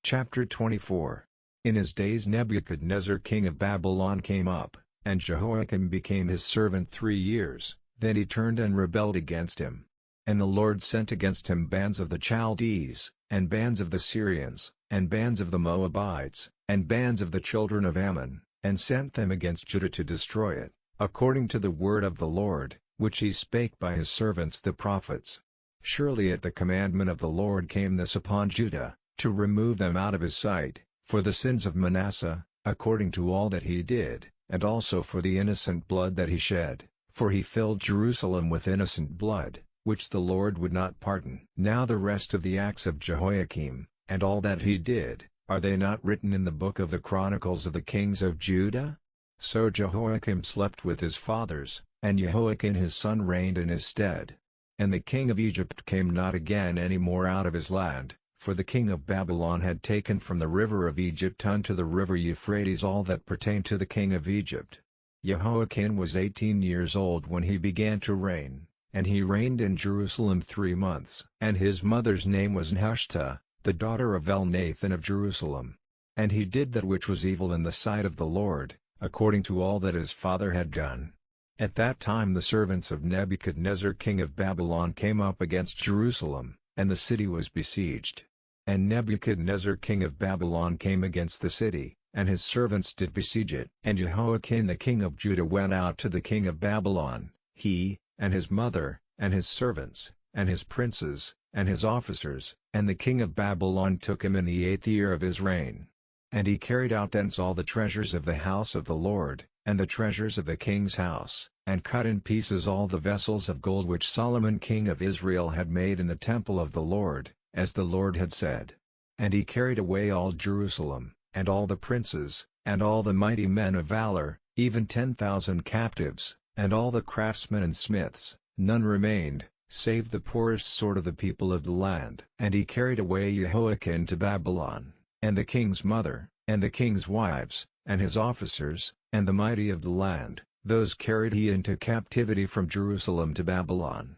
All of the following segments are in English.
Chapter 24. In his days Nebuchadnezzar king of Babylon came up, and Jehoiakim became his servant 3 years, then he turned and rebelled against him. And the Lord sent against him bands of the Chaldees, and bands of the Syrians, and bands of the Moabites, and bands of the children of Ammon, and sent them against Judah to destroy it, according to the word of the Lord, which he spake by his servants the prophets. Surely at the commandment of the Lord came this upon Judah, to remove them out of his sight, for the sins of Manasseh, according to all that he did, and also for the innocent blood that he shed, for he filled Jerusalem with innocent blood, which the Lord would not pardon. Now the rest of the acts of Jehoiakim, and all that he did, are they not written in the book of the Chronicles of the kings of Judah? So Jehoiakim slept with his fathers, and Jehoiakim his son reigned in his stead. And the king of Egypt came not again any more out of his land, for the king of Babylon had taken from the river of Egypt unto the river Euphrates all that pertained to the king of Egypt. Jehoiakim was 18 years old when he began to reign, and he reigned in Jerusalem 3 months. And his mother's name was Nehushta, the daughter of Elnathan of Jerusalem. And he did that which was evil in the sight of the Lord, according to all that his father had done. At that time the servants of Nebuchadnezzar king of Babylon came up against Jerusalem, and the city was besieged. And Nebuchadnezzar king of Babylon came against the city, and his servants did besiege it. And Jehoiakim the king of Judah went out to the king of Babylon, he, and his mother, and his servants, and his princes, and his officers, and the king of Babylon took him in the 8th year of his reign. And he carried out thence all the treasures of the house of the Lord, and the treasures of the king's house, and cut in pieces all the vessels of gold which Solomon king of Israel had made in the temple of the Lord, as the Lord had said. And he carried away all Jerusalem, and all the princes, and all the mighty men of valor, even 10,000 captives, and all the craftsmen and smiths, none remained, save the poorest sort of the people of the land. And he carried away Jehoiakim to Babylon, and the king's mother, and the king's wives, and his officers, and the mighty of the land, those carried he into captivity from Jerusalem to Babylon.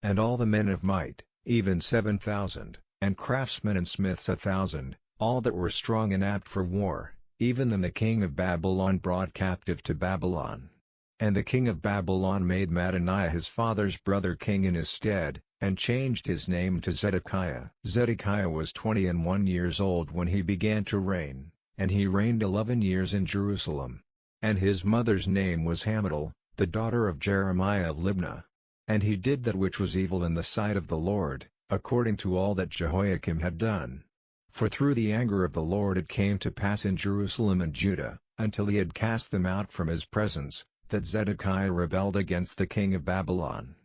And all the men of might, even 7,000, and craftsmen and smiths 1,000, all that were strong and apt for war, even them the king of Babylon brought captive to Babylon. And the king of Babylon made Mattaniah his father's brother king in his stead, and changed his name to Zedekiah. Zedekiah was 21 years old when he began to reign, and he reigned 11 years in Jerusalem. And his mother's name was Hamutal, the daughter of Jeremiah of Libnah. And he did that which was evil in the sight of the Lord, according to all that Jehoiakim had done. For through the anger of the Lord it came to pass in Jerusalem and Judah, until he had cast them out from his presence, that Zedekiah rebelled against the king of Babylon.